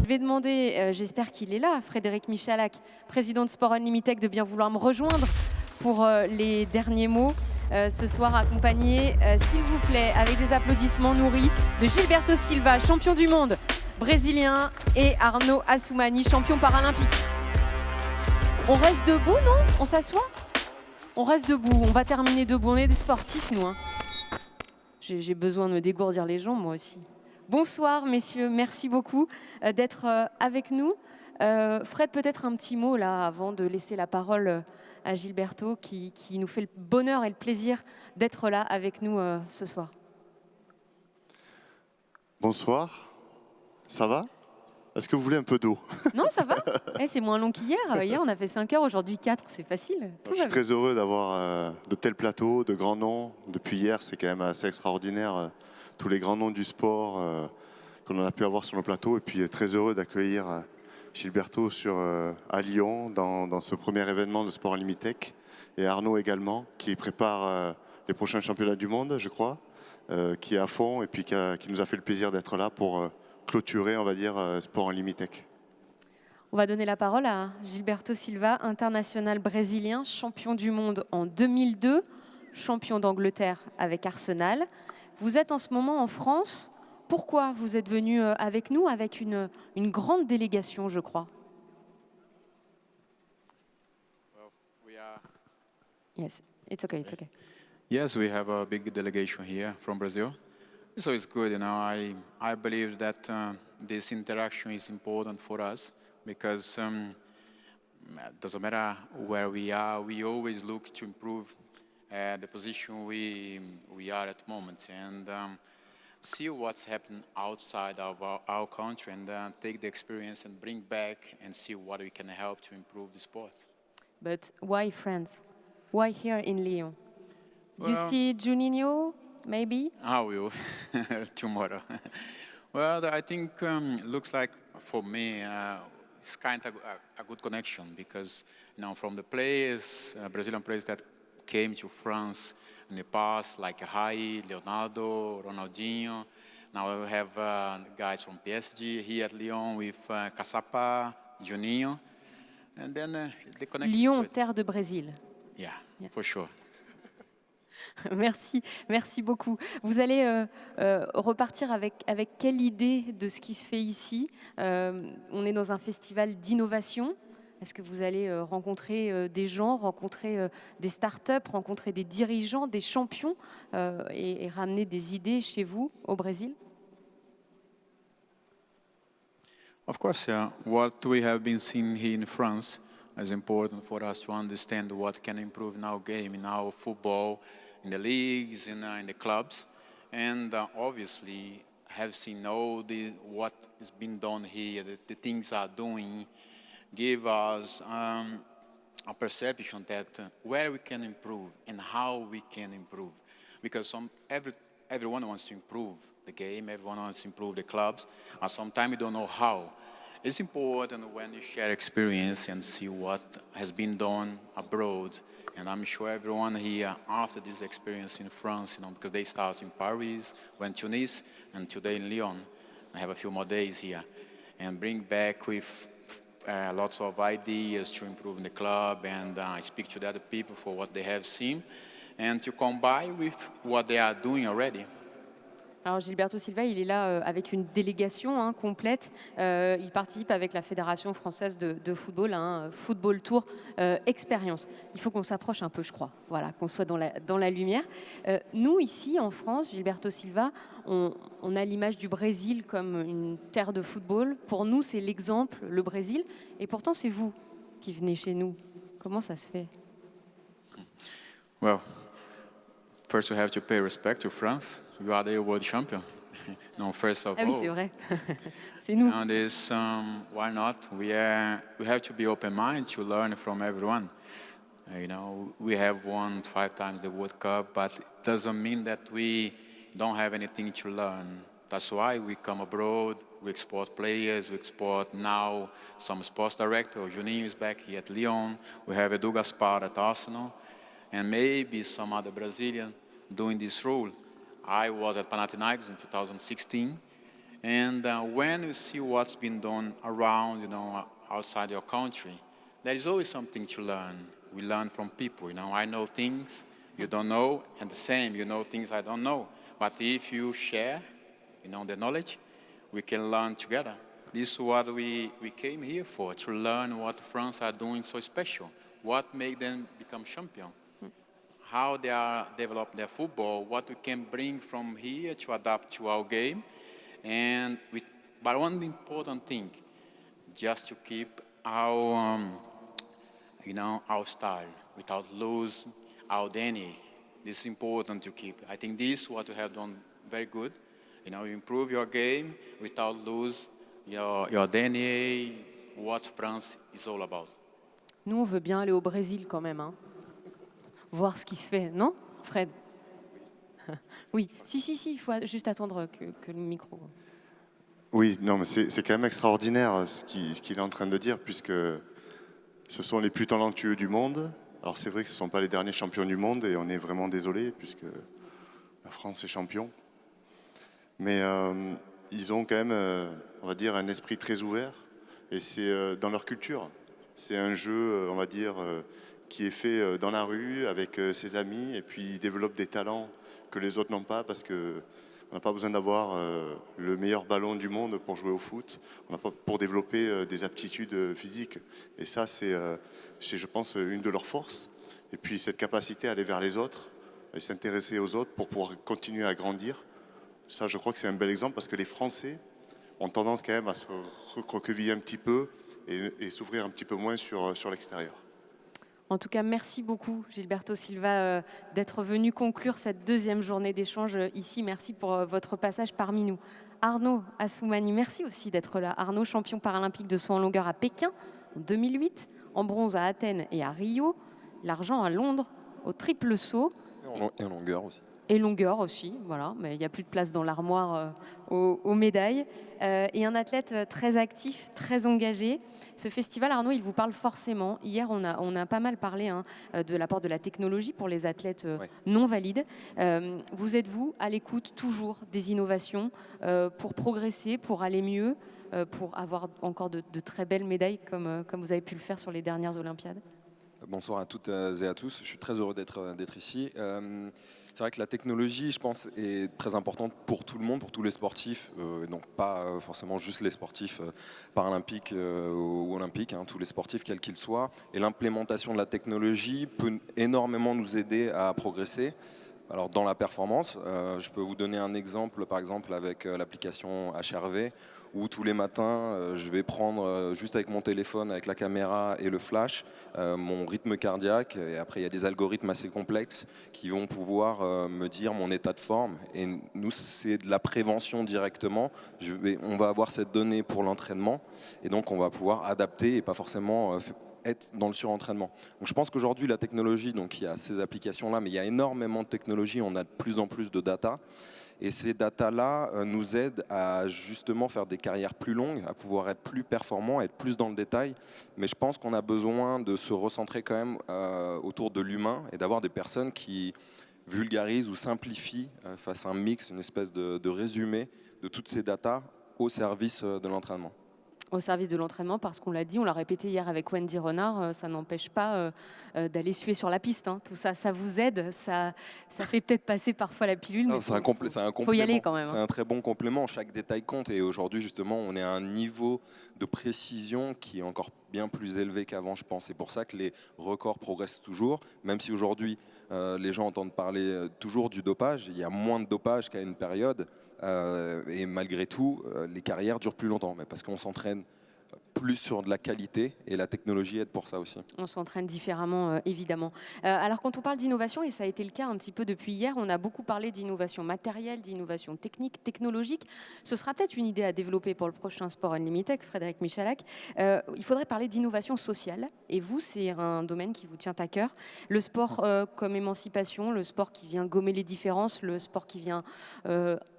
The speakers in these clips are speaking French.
vais demander, j'espère qu'il est là, Frédéric Michalak, président de Sport Unlimited, de bien vouloir me rejoindre pour les derniers mots. Ce soir, accompagné, s'il vous plaît, avec des applaudissements nourris, de Gilberto Silva, champion du monde brésilien, et Arnaud Assoumani, champion paralympique. On reste debout, non? On s'assoit? On reste debout, on va terminer debout. On est des sportifs, nous. Hein. J'ai besoin de me dégourdir les jambes, moi aussi. Bonsoir, messieurs. Merci beaucoup d'être avec nous. Fred, peut-être un petit mot, là, avant de laisser la parole à Gilberto, qui nous fait le bonheur et le plaisir d'être là avec nous ce soir. Bonsoir. Ça va? Est-ce que vous voulez un peu d'eau? Non, ça va. C'est moins long qu'hier. Hier, on a fait 5 heures, aujourd'hui 4. C'est facile. Je suis très heureux d'avoir de tels plateaux, de grands noms. Depuis hier, c'est quand même assez extraordinaire. Tous les grands noms du sport qu'on a pu avoir sur nos plateaux. Et puis très heureux d'accueillir Gilberto à Lyon dans ce premier événement de Sport Unlimited. Et Arnaud également, qui prépare les prochains championnats du monde, je crois, qui est à fond et puis qui nous a fait le plaisir d'être là pour clôturer, on va dire, Sport Unlimited. On va donner la parole à Gilberto Silva, international brésilien, champion du monde en 2002, champion d'Angleterre avec Arsenal. Vous êtes en ce moment en France. Pourquoi vous êtes venu avec nous, avec une grande délégation, je crois? Yes, it's okay, it's okay. Yes, we have a big delegation here from Brazil. So it's good, you know. I believe that this interaction is important for us because it doesn't matter where we are, we always look to improve the position we are at the moment and see what's happening outside of our country and take the experience and bring back and see what we can help to improve the sport. But why France? Why here in Lyon? Well, you see Juninho? Maybe? I will, tomorrow. Well, I think it looks like, for me, it's kind of a good connection because, you know, from the players, Brazilian players that came to France in the past, like Rai, Leonardo, Ronaldinho. Now we have guys from PSG here at Lyon with Caçapa, Juninho. And then the connection. Lyon, terre de Brésil. Yeah, for sure. Merci beaucoup. Vous allez repartir avec quelle idée de ce qui se fait ici? On est dans un festival d'innovation. Est-ce que vous allez rencontrer des gens, rencontrer des startups, rencontrer des dirigeants, des champions et ramener des idées chez vous, au Brésil? Of course, what we have been seeing here in France is important for us to understand what can improve in our game, in our football, in the leagues, in the clubs, and obviously have seen all what is being done here, the things are doing, give us a perception that where we can improve and how we can improve, because everyone wants to improve the game, everyone wants to improve the clubs, and sometimes we don't know how. It's important when you share experience and see what has been done abroad. And I'm sure everyone here, after this experience in France, you know, because they start in Paris, went to Nice, and today in Lyon. I have a few more days here. And bring back with lots of ideas to improve in the club, and I speak to the other people for what they have seen, and to combine with what they are doing already. Alors Gilberto Silva, il est là avec une délégation complète. Il participe avec la Fédération française de football, Football Tour Expérience. Il faut qu'on s'approche un peu, je crois, voilà, qu'on soit dans la lumière. Nous, ici, en France, Gilberto Silva, on a l'image du Brésil comme une terre de football. Pour nous, c'est l'exemple, le Brésil. Et pourtant, c'est vous qui venez chez nous. Comment ça se fait? Well, first we have to pay respect to France. You are the world champion. No, first of all. Ah oui, c'est vrai. C'est nous. And this, why not? We have to be open-minded to learn from everyone. You know, we have won 5 times the World Cup, but it doesn't mean that we don't have anything to learn. That's why we come abroad, we export players, we export now some sports director. Juninho is back here at Lyon. We have Edu Gaspar at Arsenal, and maybe some other Brazilian doing this role. I was at Panathinaikos in 2016, And when you see what's been done around, outside your country, there is always something to learn. We learn from people, I know things you don't know, and the same, you know things I don't know. But if you share, the knowledge, we can learn together. This is what we came here for, to learn what France are doing so special, what made them become champion, how they are developing their football, what we can bring from here to adapt to our game. But one important thing, just to keep our, our style without losing our DNA. This is important to keep. I think this is what you have done very good. You improve your game without lose your DNA, what France is all about. Nous, on veut bien aller au Brésil quand même, hein. Voir ce qui se fait, non, Fred? Oui, si, il faut juste attendre que le micro... Oui, non, mais c'est quand même extraordinaire ce qu'il est en train de dire, puisque ce sont les plus talentueux du monde. Alors c'est vrai que ce ne sont pas les derniers champions du monde, et on est vraiment désolé, puisque la France est champion. Mais ils ont quand même, on va dire, un esprit très ouvert, et c'est dans leur culture. C'est un jeu, on va dire, qui est fait dans la rue avec ses amis, et puis ils développent des talents que les autres n'ont pas, parce que on n'a pas besoin d'avoir le meilleur ballon du monde pour jouer au foot. On n'a pas pour développer des aptitudes physiques. Et ça, c'est, je pense, une de leurs forces. Et puis cette capacité à aller vers les autres et s'intéresser aux autres pour pouvoir continuer à grandir. Ça, je crois que c'est un bel exemple, parce que les Français ont tendance quand même à se recroqueviller un petit peu et s'ouvrir un petit peu moins sur l'extérieur. En tout cas, merci beaucoup, Gilberto Silva, d'être venu conclure cette deuxième journée d'échange ici. Merci pour votre passage parmi nous. Arnaud Assoumani, merci aussi d'être là. Arnaud, champion paralympique de saut en longueur à Pékin en 2008, en bronze à Athènes et à Rio, l'argent à Londres au triple saut. Et en longueur aussi. Et longueur aussi, voilà, mais il n'y a plus de place dans l'armoire aux médailles. Et un athlète très actif, très engagé. Ce festival, Arnaud, il vous parle forcément. Hier, on a pas mal parlé de l'apport de la technologie pour les athlètes non valides. Vous êtes-vous à l'écoute toujours des innovations pour progresser, pour aller mieux, pour avoir encore de très belles médailles comme vous avez pu le faire sur les dernières Olympiades? Bonsoir à toutes et à tous. Je suis très heureux d'être ici. C'est vrai que la technologie, je pense, est très importante pour tout le monde, pour tous les sportifs, donc pas forcément juste les sportifs paralympiques ou olympiques, tous les sportifs quels qu'ils soient. Et l'implémentation de la technologie peut énormément nous aider à progresser. Alors dans la performance, je peux vous donner un exemple, par exemple avec l'application HRV, où tous les matins, je vais prendre juste avec mon téléphone, avec la caméra et le flash, mon rythme cardiaque. Et après, il y a des algorithmes assez complexes qui vont pouvoir me dire mon état de forme. Et nous, c'est de la prévention directement. On va avoir cette donnée pour l'entraînement. Et donc, on va pouvoir adapter et pas forcément être dans le surentraînement. Donc je pense qu'aujourd'hui la technologie, donc il y a ces applications-là, mais il y a énormément de technologies, on a de plus en plus de data. Et ces datas-là nous aident à justement faire des carrières plus longues, à pouvoir être plus performants, être plus dans le détail. Mais je pense qu'on a besoin de se recentrer quand même autour de l'humain et d'avoir des personnes qui vulgarisent ou simplifient, fassent un mix, une espèce de résumé de toutes ces datas au service de l'entraînement. Au service de l'entraînement, parce qu'on l'a dit, on l'a répété hier avec Wendy Renard, ça n'empêche pas d'aller suer sur la piste. Tout ça, ça vous aide, ça fait peut-être passer parfois la pilule, mais faut y aller quand même. C'est un très bon complément, chaque détail compte. Et aujourd'hui, justement, on est à un niveau de précision qui est encore bien plus élevé qu'avant, je pense. C'est pour ça que les records progressent toujours, même si aujourd'hui, les gens entendent parler toujours du dopage. Il y a moins de dopage qu'à une période. Et malgré tout, les carrières durent plus longtemps, mais parce qu'on s'entraîne plus sur de la qualité et la technologie aide pour ça aussi. On s'entraîne différemment, évidemment. Alors quand on parle d'innovation, et ça a été le cas un petit peu depuis hier, on a beaucoup parlé d'innovation matérielle, d'innovation technique, technologique. Ce sera peut-être une idée à développer pour le prochain Sport Unlimited, Frédéric Michalak. Il faudrait parler d'innovation sociale, et vous, c'est un domaine qui vous tient à cœur. Le sport comme émancipation, le sport qui vient gommer les différences, le sport qui vient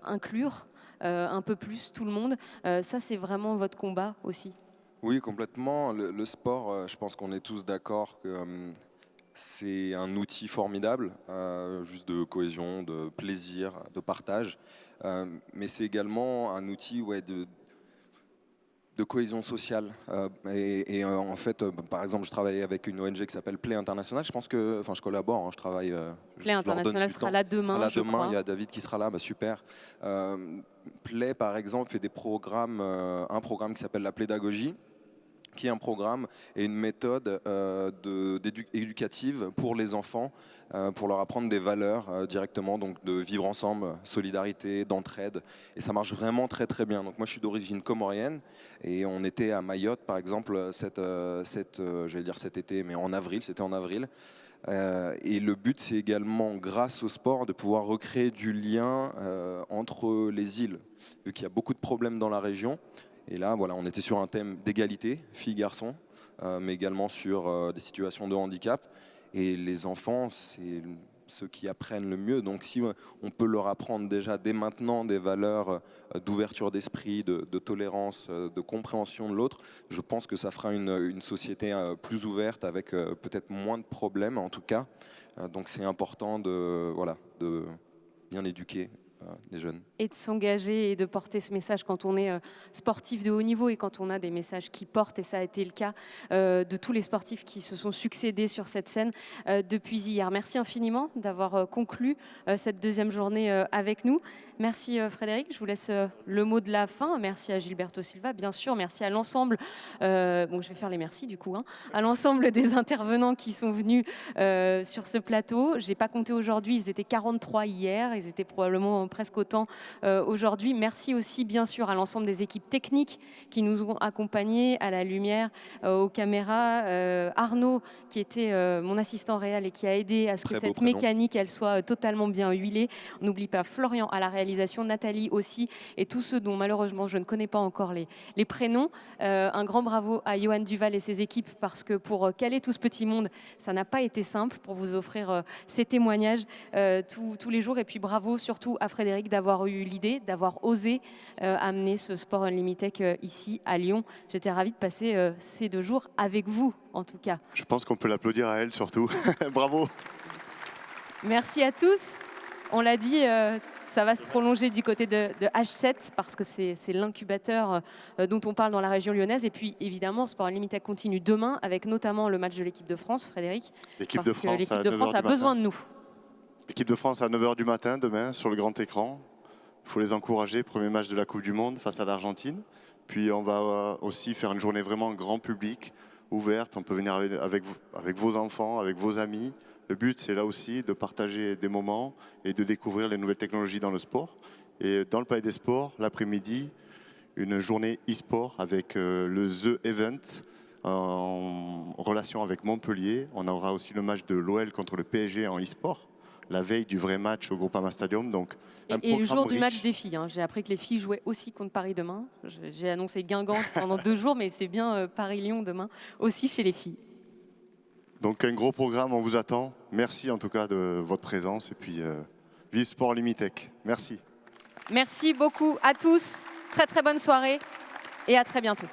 inclure un peu plus tout le monde. Ça, c'est vraiment votre combat aussi. Oui, complètement. Le sport, je pense qu'on est tous d'accord que c'est un outil formidable, juste de cohésion, de plaisir, de partage. Mais c'est également un outil de cohésion sociale. En fait, par exemple, je travaille avec une ONG qui s'appelle Play International. Je collabore, hein, je travaille. Play International sera là demain, je crois. Il y a David qui sera là, super. Play, par exemple, fait des programmes, un programme qui s'appelle la pédagogie, qui est un programme et une méthode éducative pour les enfants, pour leur apprendre des valeurs directement, donc de vivre ensemble, solidarité, d'entraide. Et ça marche vraiment très très bien. Donc moi je suis d'origine comorienne et on était à Mayotte par exemple cet été, mais en avril, c'était en avril. Et le but, c'est également, grâce au sport, de pouvoir recréer du lien entre les îles, vu qu'il y a beaucoup de problèmes dans la région. Et là, voilà, on était sur un thème d'égalité, filles-garçons, mais également sur des situations de handicap. Et les enfants, c'est ceux qui apprennent le mieux. Donc si on peut leur apprendre déjà dès maintenant des valeurs d'ouverture d'esprit, de tolérance, de compréhension de l'autre, je pense que ça fera une société plus ouverte avec peut-être moins de problèmes en tout cas. Donc c'est important de bien éduquer les jeunes. Et de s'engager et de porter ce message quand on est sportif de haut niveau et quand on a des messages qui portent, et ça a été le cas de tous les sportifs qui se sont succédés sur cette scène depuis hier. Merci infiniment d'avoir conclu cette deuxième journée avec nous. Merci Frédéric, je vous laisse le mot de la fin. Merci à Gilberto Silva, bien sûr. Merci à l'ensemble, je vais faire les merci du coup, à l'ensemble des intervenants qui sont venus sur ce plateau. J'ai pas compté aujourd'hui, ils étaient 43 hier, ils étaient probablement presque autant aujourd'hui. Merci aussi bien sûr à l'ensemble des équipes techniques qui nous ont accompagnés, à la lumière, aux caméras, Arnaud qui était mon assistant réel et qui a aidé à ce que cette mécanique elle soit totalement bien huilée. On n'oublie pas Florian à la réalisation, Nathalie aussi, et tous ceux dont malheureusement je ne connais pas encore les prénoms. Un grand bravo à Johan Duval et ses équipes, parce que pour caler tout ce petit monde, ça n'a pas été simple, pour vous offrir ces témoignages tous les jours. Et puis bravo surtout à Frédéric d'avoir eu l'idée, d'avoir osé amener ce Sport Unlimited ici à Lyon. J'étais ravie de passer ces 2 jours avec vous, en tout cas. Je pense qu'on peut l'applaudir à elle surtout. Bravo. Merci à tous. On l'a dit, ça va se prolonger du côté de H7 parce que c'est l'incubateur dont on parle dans la région lyonnaise. Et puis évidemment, Sport Unlimited continue demain avec notamment le match de l'équipe de France, Frédéric. L'équipe de France a besoin de nous. L'équipe de France à 9h du matin demain sur le grand écran. Il faut les encourager. Premier match de la Coupe du Monde face à l'Argentine. Puis on va aussi faire une journée vraiment grand public, ouverte. On peut venir avec vos enfants, avec vos amis. Le but, c'est là aussi de partager des moments et de découvrir les nouvelles technologies dans le sport. Et dans le Palais des Sports, l'après-midi, une journée e-sport avec le The Event en relation avec Montpellier. On aura aussi le match de l'OL contre le PSG en e-sport, la veille du vrai match au Groupama Stadium. Donc, et le jour du match des filles. J'ai appris que les filles jouaient aussi contre Paris demain. J'ai annoncé Guingamp pendant 2 jours, mais c'est bien Paris-Lyon demain aussi chez les filles. Donc un gros programme, on vous attend. Merci en tout cas de votre présence et puis vive Sport Unlimited. Merci. Merci beaucoup à tous. Très très bonne soirée et à très bientôt.